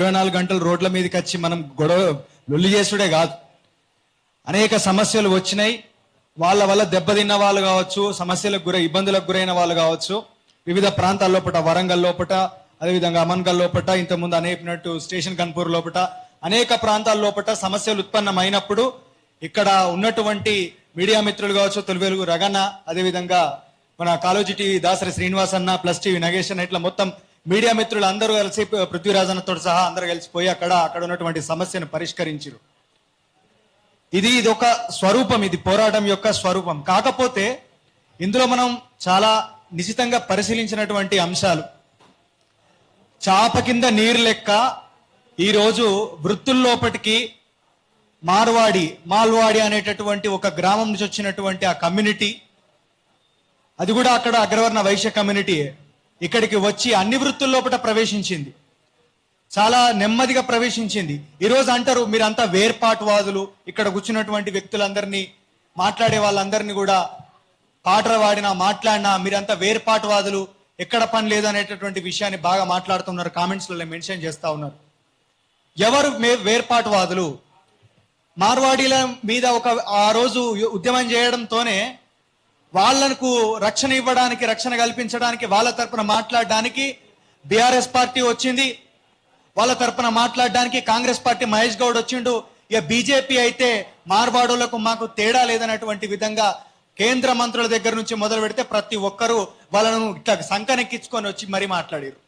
24 గంటలు రోడ్ల మీదకి వచ్చి మనం గొడవ లొల్లి చేసుడే కాదు. అనేక సమస్యలు వచ్చినాయి. వాళ్ళ వల్ల దెబ్బతిన్న వాళ్ళు కావచ్చు, సమస్యలకు ఇబ్బందులకు గురైన వాళ్ళు కావచ్చు, వివిధ ప్రాంతాల లోపట, వరంగల్ లోపట, అదేవిధంగా అమన్గల్ లోపట, ఇంతకుముందు అనేకనట్టు స్టేషన్ కన్పూర్ లోపట అనేక ప్రాంతాల లోపట సమస్యలు ఉత్పన్నమైనప్పుడు ఇక్కడ ఉన్నటువంటి మీడియా మిత్రులు కావచ్చు, తొలి వెలుగు రగన్న, అదేవిధంగా మన కాలోజీ టీవీ దాసరి శ్రీనివాస్ అన్న, ప్లస్ టీవీ నగేష్ అన్న, ఇట్లా మొత్తం మీడియా మిత్రులు అందరూ కలిసి పృథ్వీరాజ్ అన్నతో సహా అందరూ కలిసిపోయి అక్కడ ఉన్నటువంటి సమస్యను పరిష్కరించారు. ఇది ఒక స్వరూపం, ఇది పోరాటం యొక్క స్వరూపం. కాకపోతే ఇందులో మనం చాలా నిశితంగా పరిశీలించినటువంటి అంశాలు, చాప కింద నీరు లెక్క ఈరోజు వృత్తుల్లోపటికి మాల్వాడి అనేటటువంటి ఒక గ్రామం నుంచి వచ్చినటువంటి ఆ కమ్యూనిటీ, అది కూడా అక్కడ అగ్రవర్ణ వైశ్య కమ్యూనిటీ, ఇక్కడికి వచ్చి అన్ని వృత్తుల్లోపట ప్రవేశించింది. చాలా నెమ్మదిగా ప్రవేశించింది. ఈరోజు అంటారు మీరంతా వేర్పాటువాదులు, ఇక్కడ కూర్చున్నటువంటి వ్యక్తులందరినీ, మాట్లాడే వాళ్ళందరినీ కూడా పాటలు వాడినా మాట్లాడినా మీరంతా వేర్పాటువాదులు, ఎక్కడ పని లేదు అనేటటువంటి విషయాన్ని బాగా మాట్లాడుతున్నారు, కామెంట్స్లలో మెన్షన్ చేస్తా ఉన్నారు. ఎవరు వేర్పాటువాదులు? మార్వాడీల మీద ఆ రోజు ఉద్యమం చేయడంతోనే వాళ్లకు రక్షణ ఇవ్వడానికి, రక్షణ కల్పించడానికి, వాళ్ళ తరపున మాట్లాడడానికి బీఆర్ఎస్ పార్టీ వచ్చింది. వాళ్ళ తరపున మాట్లాడడానికి కాంగ్రెస్ పార్టీ మహేష్ గౌడ్ వచ్చిండు. ఇక బీజేపీ అయితే మార్వాడులకు మాకు తేడా లేదన్నటువంటి విధంగా కేంద్ర మంత్రుల దగ్గర నుంచి మొదలు పెడితే ప్రతి ఒక్కరూ వాళ్ళను ఇట్లా సంకనెక్కించుకొని వచ్చి మరీ మాట్లాడారు.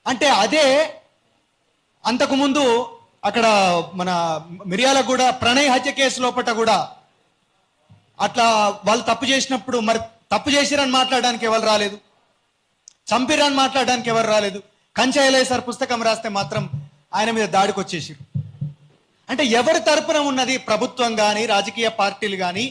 అంటే అదే అంతకుముందు అక్కడ మన మిర్యాలగూడ ప్రణయ్ హత్య కేసు లోపట కూడా అట్లా వాళ్ళు తప్పు చేసినప్పుడు మరి తప్పు చేసిరని మాట్లాడడానికి ఎవరు రాలేదు, చంపిరని మాట్లాడడానికి ఎవరు రాలేదు. కంచైలయ్య సార్ పుస్తకం రాస్తే మాత్రం ఆయన మీద దాడికి వచ్చేసారు. అంటే ఎవరి తరపున ఉన్నది? ప్రభుత్వం కానీ, రాజకీయ పార్టీలు కానీ,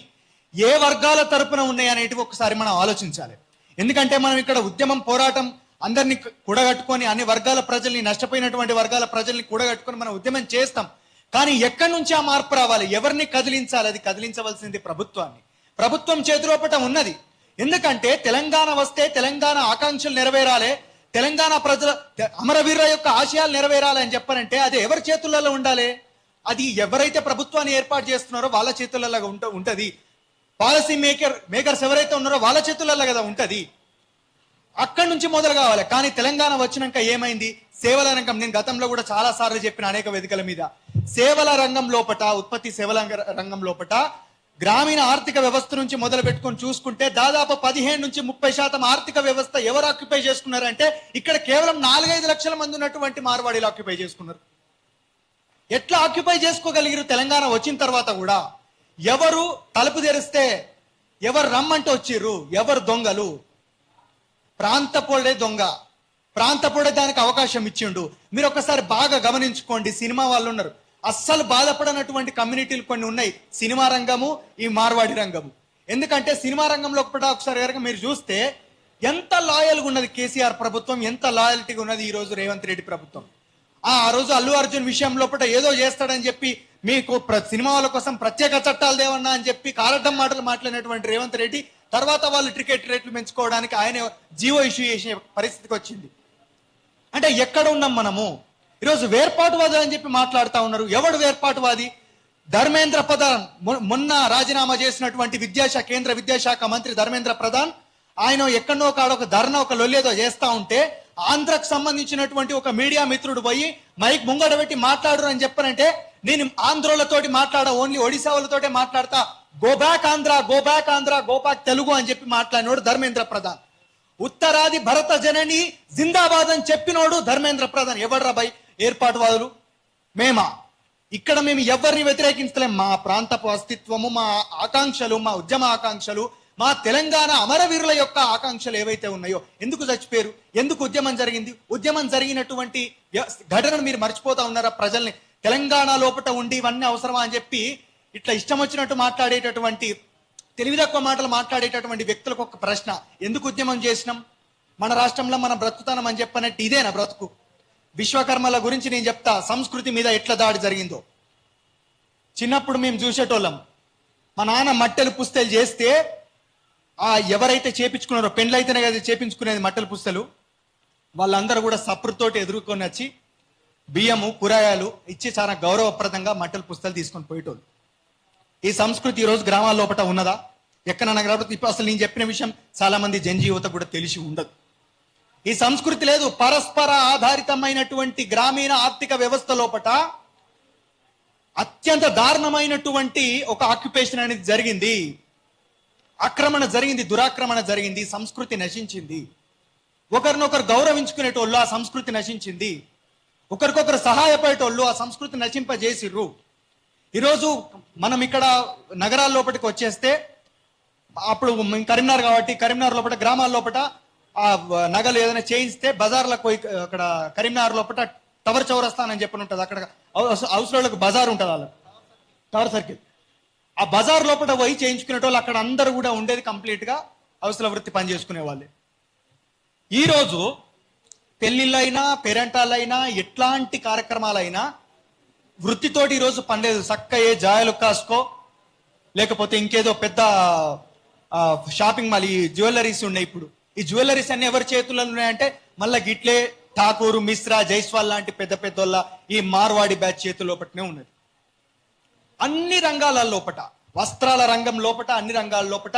ఏ వర్గాల తరపున ఉన్నాయి అనేటివి ఒకసారి మనం ఆలోచించాలి. ఎందుకంటే మనం ఇక్కడ ఉద్యమం, పోరాటం అందరినీ కూడగట్టుకొని, అన్ని వర్గాల ప్రజల్ని, నష్టపోయినటువంటి వర్గాల ప్రజల్ని కూడగట్టుకొని మనం ఉద్యమం చేస్తాం. కానీ ఎక్కడి నుంచి ఆ మార్పు రావాలి? ఎవరిని కదిలించాలి? అది కదిలించవలసింది ప్రభుత్వాన్ని. ప్రభుత్వం చేతిలోపట ఉన్నది. ఎందుకంటే తెలంగాణ వస్తే తెలంగాణ ఆకాంక్షలు నెరవేరాలి, తెలంగాణ ప్రజల అమరవీరుల యొక్క ఆశయాలు నెరవేరాలి అని చెప్పారంటే అది ఎవరి చేతులలో ఉండాలి? అది ఎవరైతే ప్రభుత్వాన్ని ఏర్పాటు చేస్తున్నారో వాళ్ళ చేతులలో ఉంటది. పాలసీ మేకర్స్ ఎవరైతే ఉన్నారో వాళ్ళ చేతులలో కదా ఉంటది. అక్కడి నుంచి మొదలు కావాలి. కానీ తెలంగాణ వచ్చినాక ఏమైంది? సేవల రంగం, నేను గతంలో కూడా చాలా సార్లు చెప్పిన అనేక వేదికల మీద, సేవల రంగం లోపట, ఉత్పత్తి సేవల రంగం లోపట గ్రామీణ ఆర్థిక వ్యవస్థ నుంచి మొదలు పెట్టుకొని చూసుకుంటే దాదాపు 15 నుంచి 30% ఆర్థిక వ్యవస్థ ఎవరు ఆక్యుపై చేసుకున్నారంటే ఇక్కడ కేవలం 4-5 లక్షల మంది ఉన్నటువంటి మార్వాడీలు ఆక్యుపై చేసుకున్నారు. ఎట్లా ఆక్యుపై చేసుకోగలిగారు? తెలంగాణ వచ్చిన తర్వాత కూడా ఎవరు తలుపు తెరిస్తే, ఎవరు రమ్మంటే వచ్చిర్రు, ఎవరు దొంగలు? ప్రాంతపోడే దొంగ, ప్రాంతపోడే దానికి అవకాశం ఇచ్చిండు. మీరు ఒకసారి బాగా గమనించుకోండి, సినిమా వాళ్ళు ఉన్నారు, అస్సలు బాధపడనటువంటి కమ్యూనిటీలు కొన్ని ఉన్నాయి, సినిమా రంగము, ఈ మార్వాడి రంగము. ఎందుకంటే సినిమా రంగంలో కూడా ఒకసారి కనుక మీరు చూస్తే ఎంత లాయల్గా ఉన్నది కేసీఆర్ ప్రభుత్వం, ఎంత లాయల్టీగా ఉన్నది ఈ రోజు రేవంత్ రెడ్డి ప్రభుత్వం. ఆ రోజు అల్లు అర్జున్ విషయం లోపల ఏదో చేస్తాడని చెప్పి మీకు సినిమా వాళ్ళ కోసం ప్రత్యేక చట్టాలు దేవన్నా అని చెప్పి కారడ్డం మాటలు మాట్లాడినటువంటి రేవంత్ రెడ్డి తర్వాత వాళ్ళు టికెట్ రేట్లు పెంచుకోవడానికి ఆయన జీవో ఇష్యూ చేసే పరిస్థితికి వచ్చింది. అంటే ఎక్కడ ఉన్నాం మనము? ఈరోజు వేర్పాటువాది అని చెప్పి మాట్లాడుతూ ఉన్నారు. ఎవడు వేర్పాటువాది? ధర్మేంద్ర ప్రధాన్, మొన్న రాజీనామా చేసినటువంటి కేంద్ర విద్యాశాఖ మంత్రి ధర్మేంద్ర ప్రధాన్, ఆయన ఎక్కడో కాడ ఒక ధర్నా, ఒక లొల్లేదో చేస్తా ఉంటే ఆంధ్రకు సంబంధించినటువంటి ఒక మీడియా మిత్రుడు పోయి మైక్ ముంగడ పెట్టి మాట్లాడరు అని చెప్పారంటే, నేను ఆంధ్రోలతోటి మాట్లాడా, ఓన్లీ ఒడిశా వాళ్ళతోటే మాట్లాడతా, go back Andhra, go back Andhra, go back Telugu అని చెప్పి మాట్లాడినోడు ధర్మేంద్ర ప్రధాన్. ఉత్తరాది భరత జనని జిందాబాద్ అని చెప్పినోడు ధర్మేంద్ర ప్రధాన్. ఎవడ్రా బై ఏర్పాటువాదులు? మేమా? ఇక్కడ మేము ఎవరిని వ్యతిరేకించలేం. మా ప్రాంతపు అస్తిత్వము, మా ఆకాంక్షలు, మా ఉద్యమ ఆకాంక్షలు, మా తెలంగాణ అమరవీరుల యొక్క ఆకాంక్షలు ఏవైతే ఉన్నాయో, ఎందుకు చచ్చిపోయారు, ఎందుకు ఉద్యమం జరిగింది, ఉద్యమం జరిగినటువంటి ఘటనను మీరు మర్చిపోతా ఉన్నారా? ప్రజల్ని తెలంగాణ లోపల ఉండి ఇవన్నీ అవసరమా అని చెప్పి ఇట్లా ఇష్టం వచ్చినట్టు మాట్లాడేటటువంటి, తెలివి తక్కువ మాటలు మాట్లాడేటటువంటి వ్యక్తులకు ఒక ప్రశ్న, ఎందుకు ఉద్యమం చేసినాం? మన రాష్ట్రంలో మనం బ్రతుకుతానం అని చెప్పనట్టు ఇదేనా బ్రతుకు? విశ్వకర్మల గురించి నేను చెప్తా, సంస్కృతి మీద ఎట్లా దాడి జరిగిందో. చిన్నప్పుడు మేము చూసేటోళ్ళం, మా నాన్న మట్టెలు పుస్తలు చేస్తే ఎవరైతే చేపించుకున్నారో, పెండ్లైతేనే కదా చేపించుకునేది మట్టెలు పుస్తలు, వాళ్ళందరూ కూడా సప్రుతోటి ఎదుర్కొని వచ్చి బియ్యము కూరగాయలు ఇచ్చి చాలా గౌరవప్రదంగా మట్టలు పుస్తకాలు తీసుకొని పోయేటోళ్ళు. ఈ సంస్కృతి ఈరోజు గ్రామాల లోపల ఉన్నదా? ఎక్కడన్నా కాబట్టి ఇప్పుడు అసలు నేను చెప్పిన విషయం చాలా మంది జనజీవిత కూడా తెలిసి ఉండదు. ఈ సంస్కృతి లేదు. పరస్పర ఆధారితమైనటువంటి గ్రామీణ ఆర్థిక వ్యవస్థ లోపట అత్యంత దారుణమైనటువంటి ఒక ఆక్యుపేషన్ అనేది జరిగింది. ఆక్రమణ జరిగింది, దురాక్రమణ జరిగింది, సంస్కృతి నశించింది. ఒకరినొకరు గౌరవించుకునేటోళ్ళు, ఆ సంస్కృతి నశించింది. ఒకరికొకరు సహాయపడేటోళ్ళు, ఆ సంస్కృతి నశింపజేసిర్రు. ఈరోజు మనం ఇక్కడ నగరాల లోపలికి వచ్చేస్తే, అప్పుడు కరీంనగర్ కాబట్టి కరీంనగర్ లోపల గ్రామాల లోపల ఆ నగలు ఏదైనా చేయిస్తే బజార్లకు పోయి, అక్కడ కరీంనగర్ లోపల టవర్ చౌరస్తా అని చెప్పని ఉంటుంది, అక్కడ హౌస్లోకి బజార్ ఉంటుంది, వాళ్ళకి టవర్ సర్కిల్. ఆ బజార్ లోపల పోయి చేయించుకునేటోళ్ళు అక్కడ అందరూ కూడా ఉండేది కంప్లీట్ గా హౌస్ల వృత్తి పని చేసుకునే వాళ్ళే. ఈరోజు పెళ్లిళ్ళైనా పేరెంటాలైనా ఎట్లాంటి కార్యక్రమాలైనా వృత్తితోటి ఈరోజు పనిలేదు. చక్కయే జాయలు కాసుకో, లేకపోతే ఇంకేదో పెద్ద షాపింగ్ మాల్, ఈ జ్యువెలరీస్ ఉన్నాయి. ఇప్పుడు ఈ జ్యువెలరీస్ అన్ని ఎవరి చేతుల్లో ఉన్నాయంటే మళ్ళీ గిట్లే ఠాకూర్, మిశ్రా, జైస్వాల్ లాంటి పెద్ద పెద్దోళ్ళ ఈ మార్వాడి బ్యాచ్ చేతుల లోపటనే ఉన్నది. అన్ని రంగాల లోపట, వస్త్రాల రంగం లోపట, అన్ని రంగాల లోపట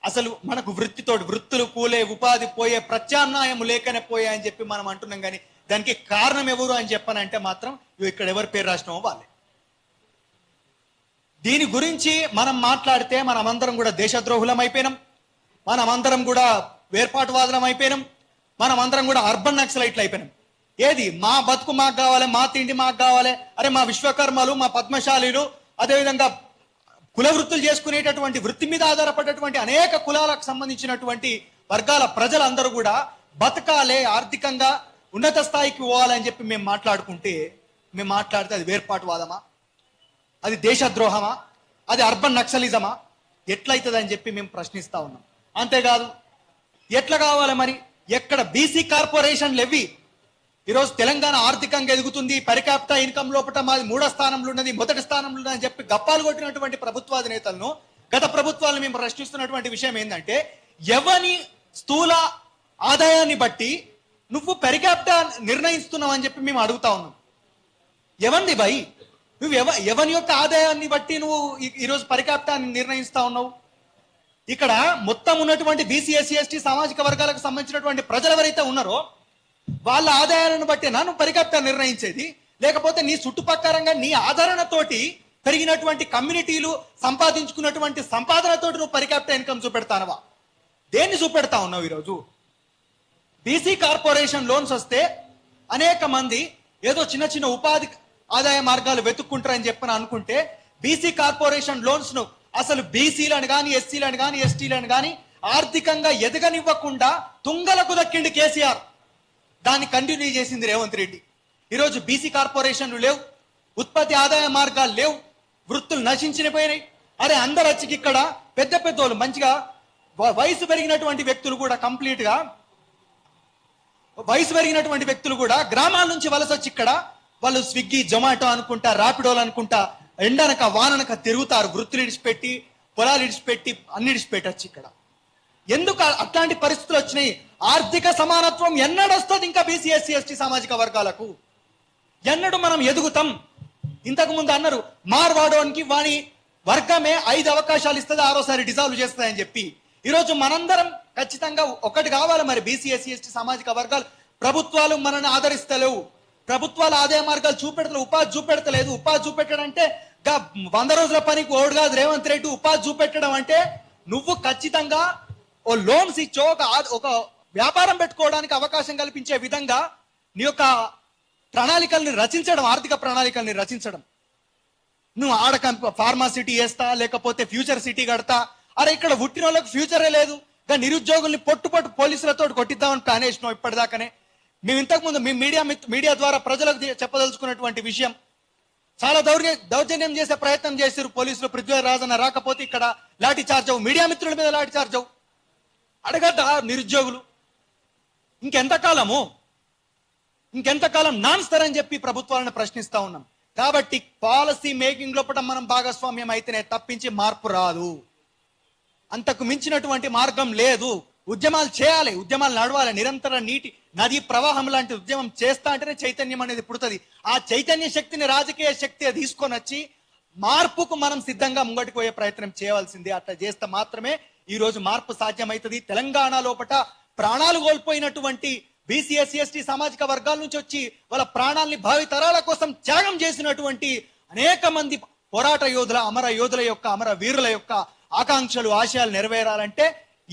అసలు మనకు వృత్తులు కూలే, ఉపాధి పోయే, ప్రత్యామ్నాయం లేకనే పోయా అని చెప్పి మనం అంటున్నాం. కానీ దానికి కారణం ఎవరు అని చెప్పనంటే మాత్రం ఇక్కడ ఎవరి పేరు రాసినామో వాళ్ళే. దీని గురించి మనం మాట్లాడితే మనమందరం కూడా దేశద్రోహులం అయిపోయినాం, మనమందరం కూడా వేర్పాటువాదులం అయిపోయినాం, మనమందరం కూడా అర్బన్ నక్సలైట్లు అయిపోయినాం. ఏది మా బతుకు మాకు కావాలి, మా తిండి మాకు కావాలి, అరే మా విశ్వకర్మలు, మా పద్మశాలీలు, అదేవిధంగా కుల వృత్తులు చేసుకునేటటువంటి వృత్తి మీద ఆధారపడేటువంటి అనేక కులాలకు సంబంధించినటువంటి వర్గాల ప్రజలందరూ కూడా బతకాలే, ఆర్థికంగా ఉన్నత స్థాయికి పోవాలని చెప్పి మేము మాట్లాడితే అది వేర్పాటువాదమా, అది దేశద్రోహమా, అది అర్బన్ నక్సలిజమా, ఎట్లయితుంది అని చెప్పి మేము ప్రశ్నిస్తా ఉన్నాం. అంతేకాదు ఎట్లా కావాలి మరి? ఎక్కడ బీసీ కార్పొరేషన్లు ఎవి? ఈరోజు తెలంగాణ ఆర్థికంగా ఎదుగుతుంది, పరికాప్టా ఇన్కమ్ లోపల మాది 3వ స్థానంలో ఉన్నది, 1వ స్థానంలో ఉన్నది అని చెప్పి గప్పాలు కొట్టినటువంటి ప్రభుత్వాధినేతలను, గత ప్రభుత్వాలను మేము ప్రశ్నిస్తున్నటువంటి విషయం ఏంటంటే, ఎవని స్థూల ఆదాయాన్ని బట్టి నువ్వు పరికాప్టా నిర్ణయిస్తున్నావు అని చెప్పి మేము అడుగుతా ఉన్నాం. ఎవంది భయ్? నువ్వు ఎవని యొక్క ఆదాయాన్ని బట్టి నువ్వు ఈరోజు పరికాప్టా నిర్ణయిస్తా ఉన్నావు? ఇక్కడ మొత్తం ఉన్నటువంటి బీసీ, ఎస్సీ, ఎస్టీ సామాజిక వర్గాలకు సంబంధించినటువంటి ప్రజలు ఎవరైతే ఉన్నారో వాళ్ళ ఆదాయాలను బట్టి నువ్వు పరికాప్టా నిర్ణయించేది, లేకపోతే నీ చుట్టుపక్కలంగా నీ ఆదరణతోటి పెరిగినటువంటి కమ్యూనిటీలు సంపాదించుకున్నటువంటి సంపాదనతోటి నువ్వు పరికాప్టా ఇన్కమ్ చూపెడతానవా? దేన్ని చూపెడతా ఉన్నావు? ఈరోజు బీసీ కార్పొరేషన్ లోన్స్ వస్తే అనేక మంది ఏదో చిన్న చిన్న ఉపాధి ఆదాయ మార్గాలు వెతుక్కుంటారని చెప్పని అనుకుంటే, బీసీ కార్పొరేషన్ లోన్స్ ను అసలు బీసీలను కానీ, ఎస్సీలను కానీ, ఎస్టీలను కానీ ఆర్థికంగా ఎదగనివ్వకుండా తుంగలకు దక్కిండి కేసీఆర్. దాన్ని కంటిన్యూ చేసింది రేవంత్ రెడ్డి. ఈరోజు బీసీ కార్పొరేషన్లు లేవు, ఉత్పత్తి ఆదాయ మార్గాలు లేవు, వృత్తులు నశించిపోయినాయి. అరే అందరు వచ్చి ఇక్కడ పెద్ద పెద్దోళ్ళు, మంచిగా వయసు పెరిగినటువంటి వ్యక్తులు కూడా గ్రామాల నుంచి వలస వచ్చి ఇక్కడ వాళ్ళు స్విగ్గీ, జొమాటో అనుకుంటా, ర్యాపిడోలు అనుకుంటా ఎండనక వాననక తిరుగుతారు. వృత్తులు ఇడిచిపెట్టి, పొలాలు ఇడిచిపెట్టి, అన్ని ఇడిచిపెట్టచ్చు. ఇక్కడ ఎందుకు అట్లాంటి పరిస్థితులు వచ్చినాయి? ఆర్థిక సమానత్వం ఎన్నడొస్తుంది ఇంకా బీసీ, ఎస్సీ, ఎస్టీ సామాజిక వర్గాలకు? ఎన్నడు మనం ఎదుగుతాం? ఇంతకు ముందు అన్నారు మార్వాడోనికి వాణి వర్గమే 5 అవకాశాలు ఇస్తుంది, 6వసారి డిజాల్వ్ చేస్తుందని చెప్పి. ఈరోజు మనందరం ఖచ్చితంగా ఒకటి కావాలి మరి, బీసీ, ఎస్సీ, ఎస్టీ సామాజిక వర్గాలు. ప్రభుత్వాలు మనల్ని ఆదరిస్తలేవు, ప్రభుత్వాలు ఆదాయ మార్గాలు చూపెడతలేవు, ఉపాధి చూపెడతలేదు. ఉపాధి చూపెట్టడం అంటే 100 రోజుల పనికి ఓడు కాదు రేవంత్ రెడ్డి. ఉపాధి చూపెట్టడం అంటే నువ్వు ఖచ్చితంగా ఓ లోన్స్ ఇచ్చో, ఒక వ్యాపారం పెట్టుకోవడానికి అవకాశం కల్పించే విధంగా నీ యొక్క ప్రణాళికల్ని రచించడం, ఆర్థిక ప్రణాళికల్ని రచించడం. నువ్వు ఆడ ఫార్మా సిటీ వేస్తా, లేకపోతే ఫ్యూచర్ సిటీ కడతా. అరే ఇక్కడ పుట్టిన వాళ్ళకి ఫ్యూచరే లేదు, ఇంకా నిరుద్యోగుల్ని పొట్టు పోలీసులతో కొట్టిద్దామని ప్లాన్ వేసినాం ఇప్పటిదాకానే. మేము ఇంతకుముందు మీ మీడియా ద్వారా ప్రజలకు చెప్పదలుచుకున్నటువంటి విషయం, చాలా దౌర్జన్యం చేసే ప్రయత్నం చేశారు పోలీసులు. పృథ్వీరాజన్న రాకపోతే ఇక్కడ లాఠీ చార్జ్ అవు, మీడియా మిత్రుల మీద లాఠీ చార్జ్ అవు. అడగద్దా నిరుద్యోగులు? ఇంకెంతకాలం నాన్స్తారని చెప్పి ప్రభుత్వాలను ప్రశ్నిస్తా ఉన్నాం. కాబట్టి పాలసీ మేకింగ్ లోపల మనం భాగస్వామ్యం అయితేనే తప్పించి మార్పు రాదు. అంతకు మించినటువంటి మార్గం లేదు. ఉద్యమాలు చేయాలి, ఉద్యమాలు నడవాలి, నిరంతర నీటి నదీ ప్రవాహం లాంటి ఉద్యమం చేస్తా అంటేనే చైతన్యం అనేది పుడుతుంది. ఆ చైతన్య శక్తిని రాజకీయ శక్తి తీసుకొని వచ్చి మార్పుకు మనం సిద్ధంగా ముంగటికి పోయే ప్రయత్నం చేయవలసింది. అట్లా చేస్తే మాత్రమే ఈ రోజు మార్పు సాధ్యమవుతుంది. తెలంగాణ లోపట ప్రాణాలు కోల్పోయినటువంటి బీసీ ఎస్సీ ఎస్టీ సామాజిక వర్గాల నుంచి వచ్చి వాళ్ళ ప్రాణాలని భావి తరాల కోసం త్యాగం చేసినటువంటి అనేక మంది పోరాట యోధుల, అమర యోధుల యొక్క, అమర వీరుల యొక్క ఆకాంక్షలు, ఆశయాలు నెరవేరాలంటే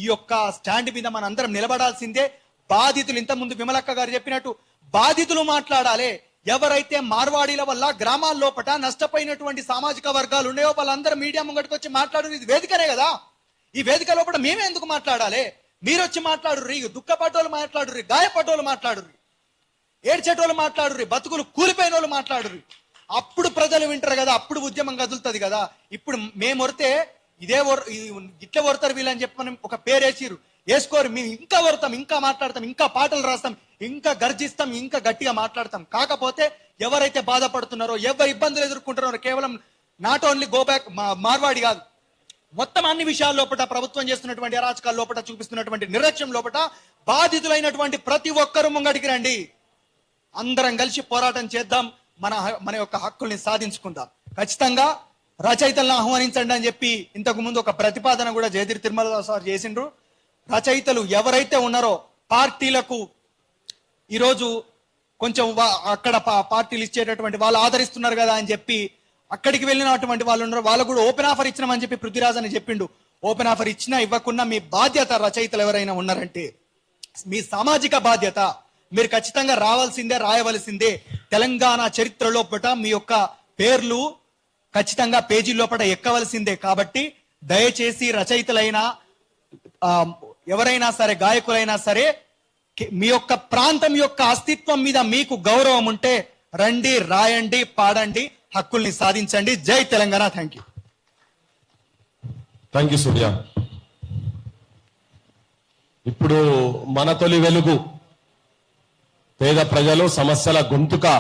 ఈ యొక్క స్టాండ్ మీద మన అందరం నిలబడాల్సిందే. బాధితులు, ఇంతకుముందు విమలక్క గారు చెప్పినట్టు బాధితులు మాట్లాడాలి. ఎవరైతే మార్వాడీల వల్ల గ్రామాల లోపట నష్టపోయినటువంటి సామాజిక వర్గాలు ఉన్నాయో వాళ్ళందరూ మీడియా ముంగటికి వచ్చి మాట్లాడు. ఇది వేదికనే కదా, ఈ వేదిక లోపల మేమే ఎందుకు మాట్లాడాలి? మీరు వచ్చి మాట్లాడుర్రి, దుఃఖపడ్డోళ్ళు మాట్లాడుర్రి, గాయపడ్డోళ్ళు మాట్లాడుర్రి, ఏడ్చేటోళ్ళు మాట్లాడుర్రి, బతుకులు కూలిపోయిన వాళ్ళు మాట్లాడుర్రి. అప్పుడు ప్రజలు వింటారు కదా, అప్పుడు ఉద్యమం కదులుతుంది కదా. ఇప్పుడు మేము వరితే ఇదే ఇట్లా వరతారు వీళ్ళని చెప్పని ఒక పేరు వేసిరు, వేసుకోరు. మేము ఇంకా వరతాం, ఇంకా మాట్లాడతాం, ఇంకా పాటలు రాస్తాం, ఇంకా గర్జిస్తాం, ఇంకా గట్టిగా మాట్లాడతాం. కాకపోతే ఎవరైతే బాధపడుతున్నారో, ఎవరు ఇబ్బందులు ఎదుర్కొంటున్నారో, కేవలం not only go back Marwari కాదు, మొత్తం అన్ని విషయాల లోపల ప్రభుత్వం చేస్తున్నటువంటి అరాచకాల లోపల, చూపిస్తున్నటువంటి నిర్లక్ష్యం లోపల బాధితులైనటువంటి ప్రతి ఒక్కరూ ముంగడికి రండి. అందరం కలిసి పోరాటం చేద్దాం, మన యొక్క హక్కుల్ని సాధించుకుందాం. ఖచ్చితంగా రచయితలను ఆహ్వానించండి అని చెప్పి ఇంతకు ముందు ఒక ప్రతిపాదన కూడా జయధీర్ తిరుమల సార్ చేసిండ్రు. రచయితలు ఎవరైతే ఉన్నారో పార్టీలకు ఈరోజు కొంచెం అక్కడ పార్టీలు ఇచ్చేటటువంటి వాళ్ళు ఆదరిస్తున్నారు కదా అని చెప్పి అక్కడికి వెళ్ళినటువంటి వాళ్ళు ఉన్నారు. వాళ్ళు కూడా ఓపెన్ ఆఫర్ ఇచ్చినామని చెప్పి పృథ్వీరాజ్ అని చెప్పిండు. ఓపెన్ ఆఫర్ ఇచ్చినా ఇవ్వకున్నా మీ బాధ్యత, రచయితలు ఎవరైనా ఉన్నారంటే మీ సామాజిక బాధ్యత, మీరు ఖచ్చితంగా రావాల్సిందే, రాయవలసిందే. తెలంగాణ చరిత్ర లోపట మీ యొక్క పేర్లు ఖచ్చితంగా పేజీ లోపల ఎక్కవలసిందే. కాబట్టి దయచేసి రచయితలైనా ఎవరైనా సరే, గాయకులైనా సరే, మీ యొక్క ప్రాంతం యొక్క అస్తిత్వం మీద మీకు గౌరవం ఉంటే రండి, రాయండి, పాడండి, హక్కుల్ని సాధించండి. జై Telangana. Thank you. Thank you Surya. ఇప్పుడు మన తొలి వెలుగు పేద ప్రజలు సమస్యల గొంతుకగా